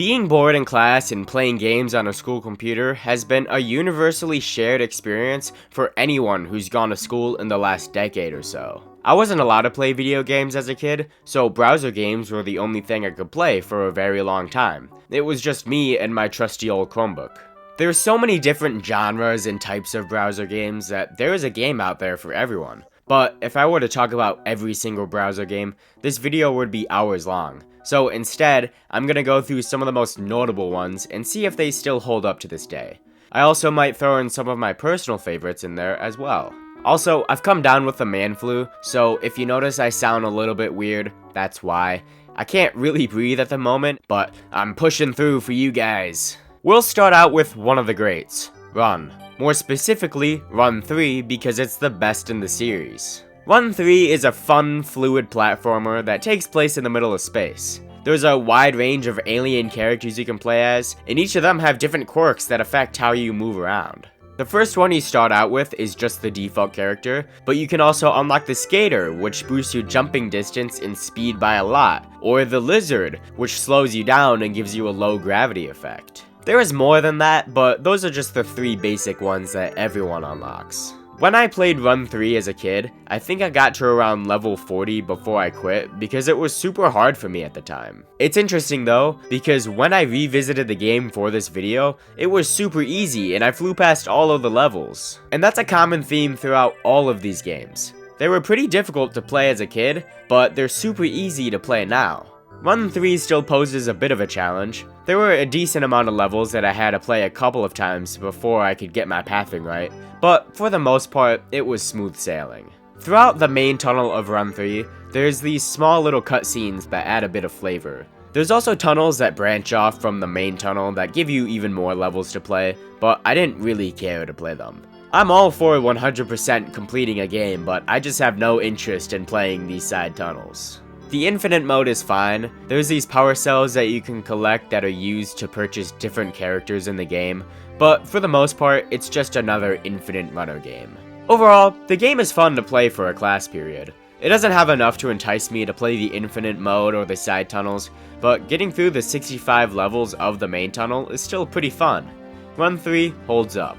Being bored in class and playing games on a school computer has been a universally shared experience for anyone who's gone to school in the last decade or so. I wasn't allowed to play video games as a kid, so browser games were the only thing I could play for a very long time. It was just me and my trusty old Chromebook. There's so many different genres and types of browser games that there is a game out there for everyone. But if I were to talk about every single browser game, this video would be hours long. So instead, I'm gonna go through some of the most notable ones and see if they still hold up to this day. I also might throw in some of my personal favorites in there as well. Also, I've come down with the man flu, so if you notice I sound a little bit weird, that's why. I can't really breathe at the moment, but I'm pushing through for you guys. We'll start out with one of the greats, Run. More specifically, Run 3 because it's the best in the series. Run 3 is a fun, fluid platformer that takes place in the middle of space. There's a wide range of alien characters you can play as, and each of them have different quirks that affect how you move around. The first one you start out with is just the default character, but you can also unlock the Skater, which boosts your jumping distance and speed by a lot, or the Lizard, which slows you down and gives you a low gravity effect. There is more than that, but those are just the three basic ones that everyone unlocks. When I played Run 3 as a kid, I think I got to around level 40 before I quit because it was super hard for me at the time. It's interesting though, because when I revisited the game for this video, it was super easy and I flew past all of the levels. And that's a common theme throughout all of these games. They were pretty difficult to play as a kid, but they're super easy to play now. Run 3 still poses a bit of a challenge. There were a decent amount of levels that I had to play a couple of times before I could get my pathing right, but for the most part, it was smooth sailing. Throughout the main tunnel of Run 3, there's these small little cutscenes that add a bit of flavor. There's also tunnels that branch off from the main tunnel that give you even more levels to play, but I didn't really care to play them. I'm all for 100% completing a game, but I just have no interest in playing these side tunnels. The infinite mode is fine. There's these power cells that you can collect that are used to purchase different characters in the game, but for the most part, it's just another infinite runner game. Overall, the game is fun to play for a class period. It doesn't have enough to entice me to play the infinite mode or the side tunnels, but getting through the 65 levels of the main tunnel is still pretty fun. Run 3 holds up.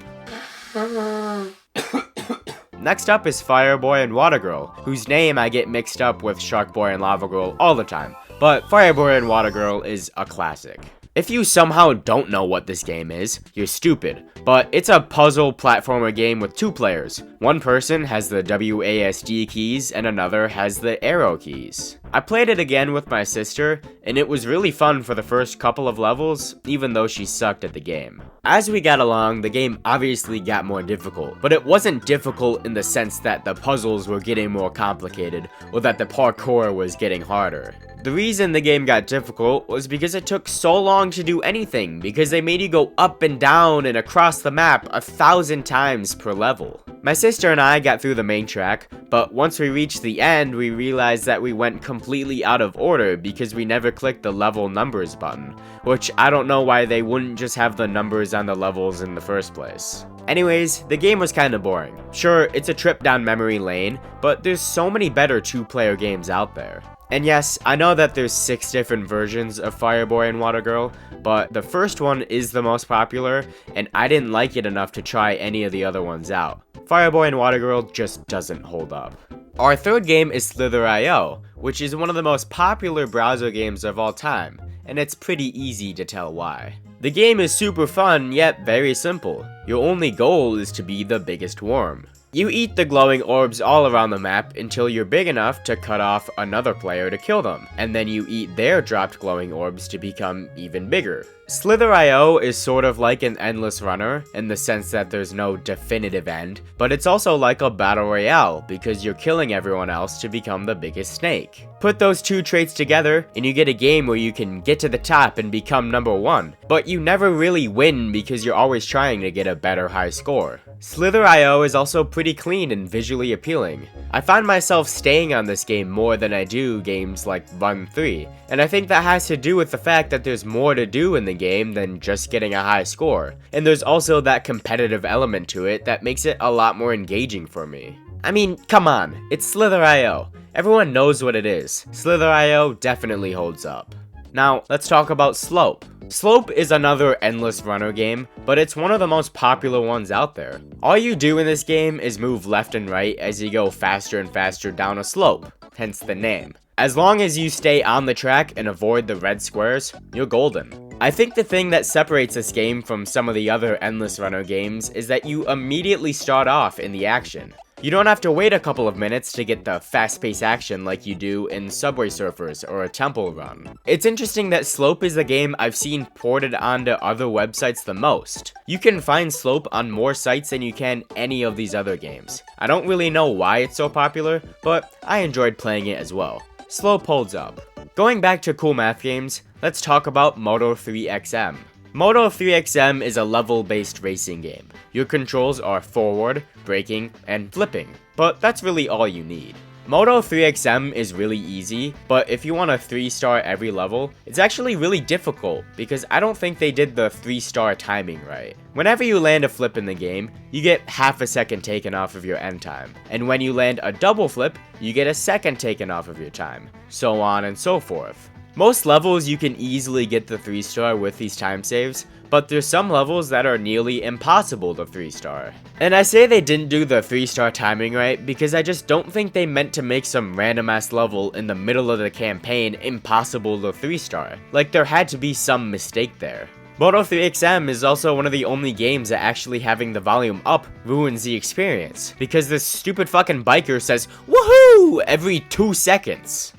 Next up is Fireboy and Watergirl, whose name I get mixed up with Sharkboy and Lava Girl all the time, but Fireboy and Watergirl is a classic. If you somehow don't know what this game is, you're stupid, but it's a puzzle platformer game with two players. One person has the WASD keys and another has the arrow keys. I played it again with my sister, and it was really fun for the first couple of levels, even though she sucked at the game. As we got along, the game obviously got more difficult, but it wasn't difficult in the sense that the puzzles were getting more complicated, or that the parkour was getting harder. The reason the game got difficult was because it took so long to do anything, because they made you go up and down and across the map 1,000 times per level. My sister and I got through the main track, but once we reached the end, we realized that we went completely out of order because we never clicked the level numbers button, which I don't know why they wouldn't just have the numbers on the levels in the first place. Anyways, the game was kinda boring. Sure, it's a trip down memory lane, but there's so many better two-player games out there. And yes, I know that there's 6 different versions of Fireboy and Watergirl, but the first one is the most popular, and I didn't like it enough to try any of the other ones out. Fireboy and Watergirl just doesn't hold up. Our third game is Slither.io, which is one of the most popular browser games of all time, and it's pretty easy to tell why. The game is super fun, yet very simple. Your only goal is to be the biggest worm. You eat the glowing orbs all around the map until you're big enough to cut off another player to kill them, and then you eat their dropped glowing orbs to become even bigger. Slither.io is sort of like an endless runner in the sense that there's no definitive end, but it's also like a battle royale because you're killing everyone else to become the biggest snake. Put those two traits together and you get a game where you can get to the top and become number 1, but you never really win because you're always trying to get a better high score. Slither.io is also pretty clean and visually appealing. I find myself staying on this game more than I do games like Run 3, and I think that has to do with the fact that there's more to do in the game than just getting a high score, and there's also that competitive element to it that makes it a lot more engaging for me. I mean, come on, it's Slither.io. Everyone knows what it is. Slither.io definitely holds up. Now, let's talk about Slope. Slope is another endless runner game, but it's one of the most popular ones out there. All you do in this game is move left and right as you go faster and faster down a slope, hence the name. As long as you stay on the track and avoid the red squares, you're golden. I think the thing that separates this game from some of the other endless runner games is that you immediately start off in the action. You don't have to wait a couple of minutes to get the fast-paced action like you do in Subway Surfers or a Temple Run. It's interesting that Slope is the game I've seen ported onto other websites the most. You can find Slope on more sites than you can any of these other games. I don't really know why it's so popular, but I enjoyed playing it as well. Slope holds up. Going back to cool math games, let's talk about Moto 3XM. Moto 3XM is a level-based racing game. Your controls are forward, braking, and flipping, but that's really all you need. Moto 3XM is really easy, but if you want a 3-star every level, it's actually really difficult because I don't think they did the 3-star timing right. Whenever you land a flip in the game, you get half a second taken off of your end time, and when you land a double flip, you get a second taken off of your time, so on and so forth. Most levels you can easily get the 3-star with these time saves, but there's some levels that are nearly impossible to 3-star. And I say they didn't do the 3-star timing right because I just don't think they meant to make some random ass level in the middle of the campaign impossible to 3-star. Like there had to be some mistake there. Moto 3XM is also one of the only games that actually having the volume up ruins the experience, because this stupid fucking biker says woohoo every 2 seconds.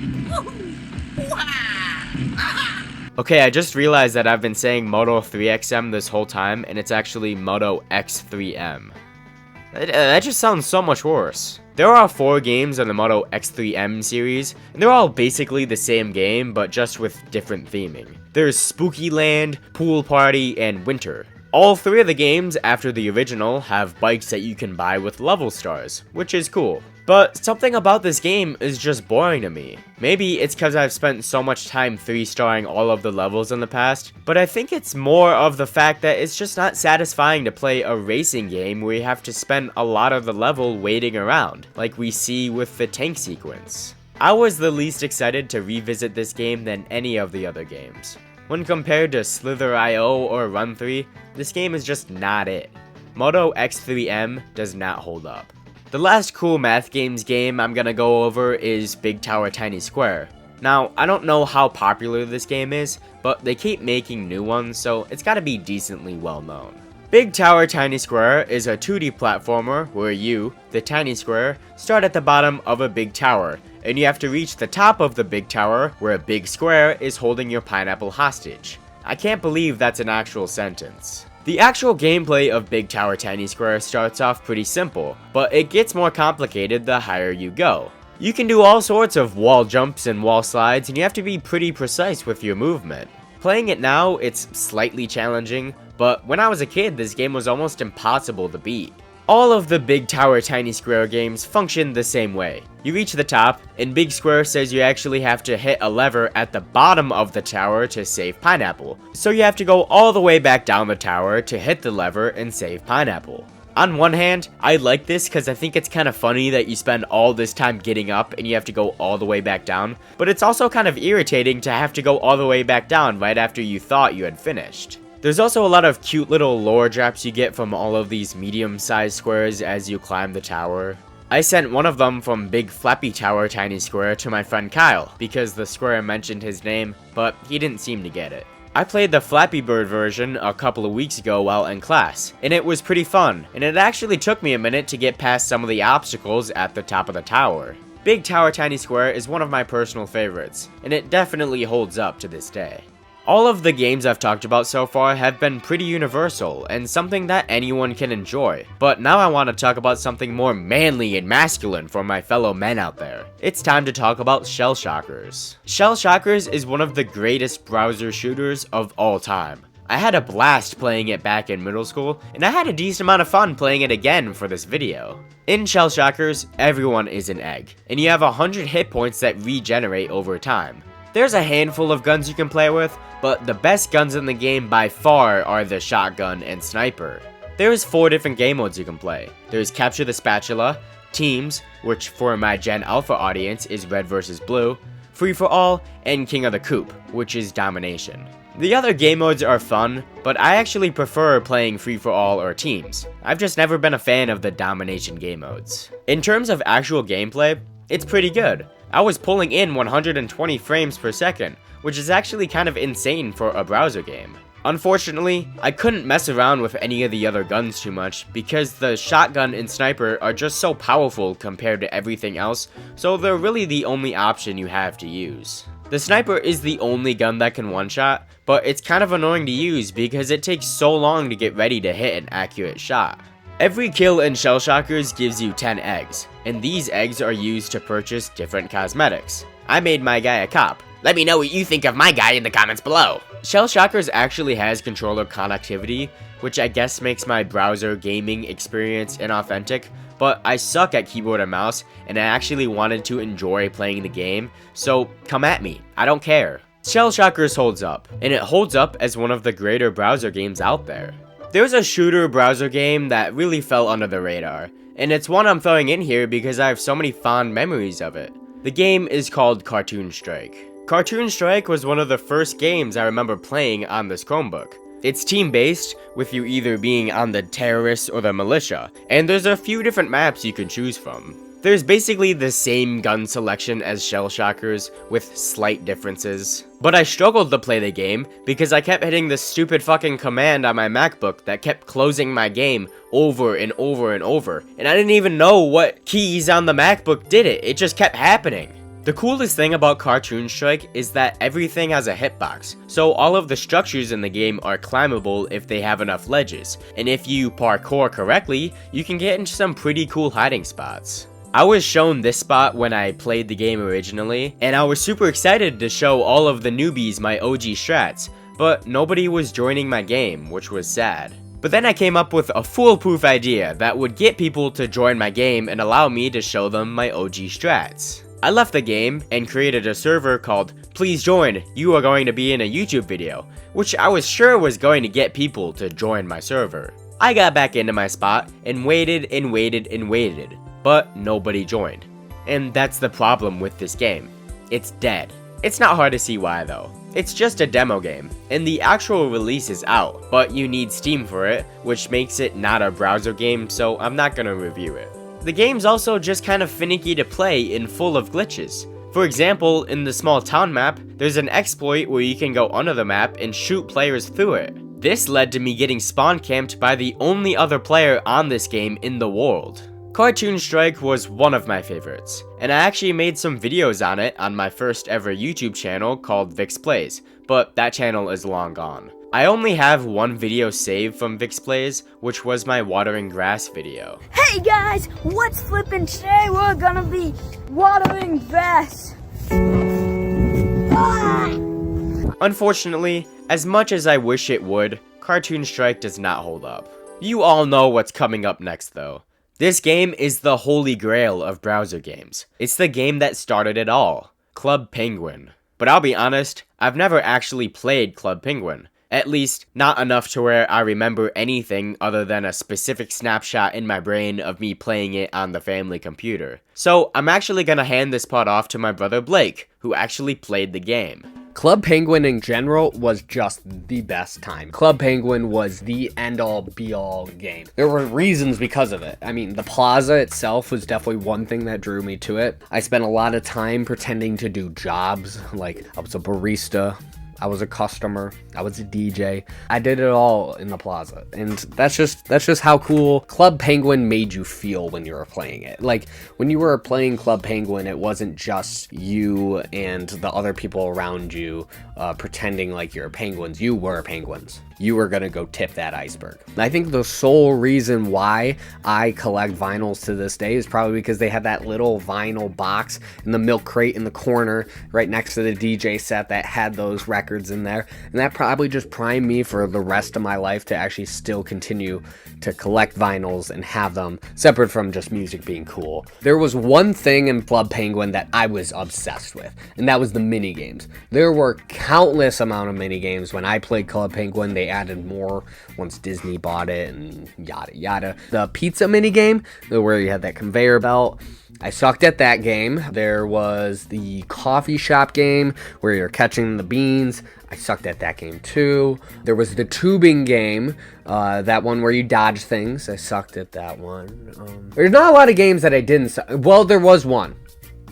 Okay, I just realized that I've been saying Moto 3XM this whole time, and it's actually Moto X3M. That just sounds so much worse. There are 4 games on the Moto X3M series, and they're all basically the same game, but just with different theming. There's Spooky Land, Pool Party, and Winter. All 3 of the games after the original have bikes that you can buy with level stars, which is cool. But something about this game is just boring to me. Maybe it's because I've spent so much time 3-starring all of the levels in the past, but I think it's more of the fact that it's just not satisfying to play a racing game where you have to spend a lot of the level waiting around, like we see with the tank sequence. I was the least excited to revisit this game than any of the other games. When compared to Slither.io or Run 3, this game is just not it. Moto X3M does not hold up. The last cool math games game I'm gonna go over is Big Tower Tiny Square. Now, I don't know how popular this game is, but they keep making new ones, so it's gotta be decently well known. Big Tower Tiny Square is a 2D platformer where you, the tiny square, start at the bottom of a big tower, and you have to reach the top of the big tower where a big square is holding your pineapple hostage. I can't believe that's an actual sentence. The actual gameplay of Big Tower Tiny Square starts off pretty simple, but it gets more complicated the higher you go. You can do all sorts of wall jumps and wall slides, and you have to be pretty precise with your movement. Playing it now, it's slightly challenging, but when I was a kid, this game was almost impossible to beat. All of the Big Tower Tiny Square games function the same way. You reach the top, and Big Square says you actually have to hit a lever at the bottom of the tower to save Pineapple. So you have to go all the way back down the tower to hit the lever and save Pineapple. On one hand, I like this because I think it's kind of funny that you spend all this time getting up and you have to go all the way back down, but it's also kind of irritating to have to go all the way back down right after you thought you had finished. There's also a lot of cute little lore drops you get from all of these medium-sized squares as you climb the tower. I sent one of them from Big Flappy Tower Tiny Square to my friend Kyle, because the square mentioned his name, but he didn't seem to get it. I played the Flappy Bird version a couple of weeks ago while in class, and it was pretty fun, and it actually took me a minute to get past some of the obstacles at the top of the tower. Big Tower Tiny Square is one of my personal favorites, and it definitely holds up to this day. All of the games I've talked about so far have been pretty universal and something that anyone can enjoy, but now I want to talk about something more manly and masculine for my fellow men out there. It's time to talk about Shell Shockers. Shell Shockers is one of the greatest browser shooters of all time. I had a blast playing it back in middle school, and I had a decent amount of fun playing it again for this video. In Shell Shockers, everyone is an egg, and you have 100 hit points that regenerate over time. There's a handful of guns you can play with, but the best guns in the game by far are the shotgun and sniper. There's 4 different game modes you can play. There's Capture the Spatula, Teams, which for my Gen Alpha audience is red versus blue, Free for All, and King of the Coop, which is domination. The other game modes are fun, but I actually prefer playing free for all or teams. I've just never been a fan of the domination game modes. In terms of actual gameplay, it's pretty good. I was pulling in 120 frames per second, which is actually kind of insane for a browser game. Unfortunately, I couldn't mess around with any of the other guns too much because the shotgun and sniper are just so powerful compared to everything else, so they're really the only option you have to use. The sniper is the only gun that can one-shot, but it's kind of annoying to use because it takes so long to get ready to hit an accurate shot. Every kill in Shell Shockers gives you 10 eggs, and these eggs are used to purchase different cosmetics. I made my guy a cop. Let me know what you think of my guy in the comments below. Shell Shockers actually has controller connectivity, which I guess makes my browser gaming experience inauthentic, but I suck at keyboard and mouse, and I actually wanted to enjoy playing the game, so come at me, I don't care. Shell Shockers holds up, and it holds up as one of the greater browser games out there. There's a shooter browser game that really fell under the radar, and it's one I'm throwing in here because I have so many fond memories of it. The game is called Cartoon Strike. Cartoon Strike was one of the first games I remember playing on this Chromebook. It's team-based, with you either being on the terrorists or the militia, and there's a few different maps you can choose from. There's basically the same gun selection as Shell Shockers, with slight differences. But I struggled to play the game, because I kept hitting this stupid fucking command on my MacBook that kept closing my game over and over and over, and I didn't even know what keys on the MacBook did it, it just kept happening. The coolest thing about Cartoon Strike is that everything has a hitbox, so all of the structures in the game are climbable if they have enough ledges, and if you parkour correctly, you can get into some pretty cool hiding spots. I was shown this spot when I played the game originally, and I was super excited to show all of the newbies my OG strats, but nobody was joining my game, which was sad. But then I came up with a foolproof idea that would get people to join my game and allow me to show them my OG strats. I left the game and created a server called Please Join, You Are Going to Be in a YouTube Video, which I was sure was going to get people to join my server. I got back into my spot and waited and waited and waited, but nobody joined. And that's the problem with this game. It's dead. It's not hard to see why though. It's just a demo game, and the actual release is out, but you need Steam for it, which makes it not a browser game, so I'm not gonna review it. The game's also just kind of finicky to play and full of glitches. For example, in the small town map, there's an exploit where you can go under the map and shoot players through it. This led to me getting spawn camped by the only other player on this game in the world. Cartoon Strike was one of my favorites, and I actually made some videos on it on my first ever YouTube channel called Vix Plays, but that channel is long gone. I only have one video saved from Vix Plays, which was my watering grass video. Hey guys, what's flippin' today? We're gonna be watering grass. Unfortunately, as much as I wish it would, Cartoon Strike does not hold up. You all know what's coming up next though. This game is the holy grail of browser games. It's the game that started it all, Club Penguin. But I'll be honest, I've never actually played Club Penguin. At least, not enough to where I remember anything other than a specific snapshot in my brain of me playing it on the family computer. So, I'm actually gonna hand this part off to my brother Blake, who actually played the game. Club Penguin in general was just the best time. Club Penguin was the end-all be-all game. There were reasons because of it. I mean, the plaza itself was definitely one thing that drew me to it. I spent a lot of time pretending to do jobs, like I was a barista, I was a customer, I was a DJ. I did it all in the plaza. And that's just how cool Club Penguin made you feel when you were playing it. Like, when you were playing Club Penguin, it wasn't just you and the other people around you pretending like you're penguins. You were penguins. You were gonna go tip that iceberg. I think the sole reason why I collect vinyls to this day is probably because they had that little vinyl box in the milk crate in the corner right next to the DJ set that had those records in there, and that probably just primed me for the rest of my life to actually still continue to collect vinyls and have them separate from just music being cool. There was one thing in Club Penguin that I was obsessed with, and that was the mini games. There were countless amount of mini games when I played Club Penguin. They added more once Disney bought it and yada yada. The pizza mini game, where you had that conveyor belt, I sucked at that game. There was the coffee shop game where you're catching the beans. I sucked at that game too. There was the tubing game, that one where you dodge things. I sucked at that one. There's not a lot of games that I didn't suck. Well, there was one.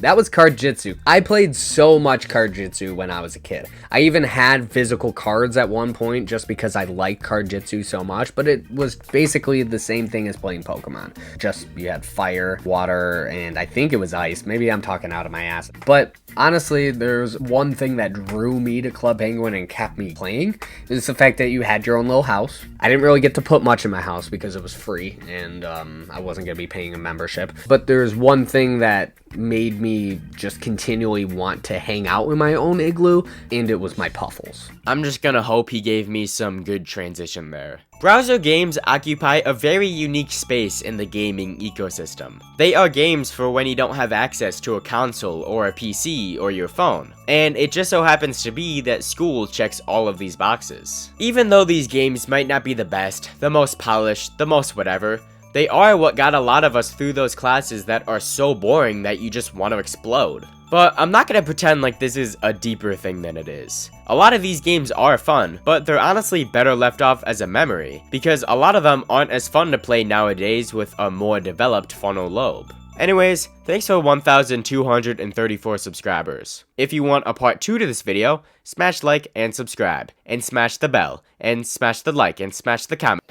That was card jitsu. I played so much card jitsu when I was a kid. I even had physical cards at one point just because I liked card jitsu so much, but it was basically the same thing as playing Pokemon. Just you had fire, water, and I think it was ice. Maybe I'm talking out of my ass. But honestly, there's one thing that drew me to Club Penguin and kept me playing. Is the fact that you had your own little house. I didn't really get to put much in my house because it was free and I wasn't going to be paying a membership. But there's one thing that made me just continually want to hang out in my own igloo, and it was my puffles. I'm just gonna hope he gave me some good transition there. Browser games occupy a very unique space in the gaming ecosystem. They are games for when you don't have access to a console or a PC or your phone. And it just so happens to be that school checks all of these boxes. Even though these games might not be the best, the most polished, the most whatever, they are what got a lot of us through those classes that are so boring that you just want to explode. But I'm not gonna pretend like this is a deeper thing than it is. A lot of these games are fun, but they're honestly better left off as a memory, because a lot of them aren't as fun to play nowadays with a more developed frontal lobe. Anyways, thanks for 1,234 subscribers. If you want a part 2 to this video, smash like and subscribe, and smash the bell, and smash the like, and smash the comment.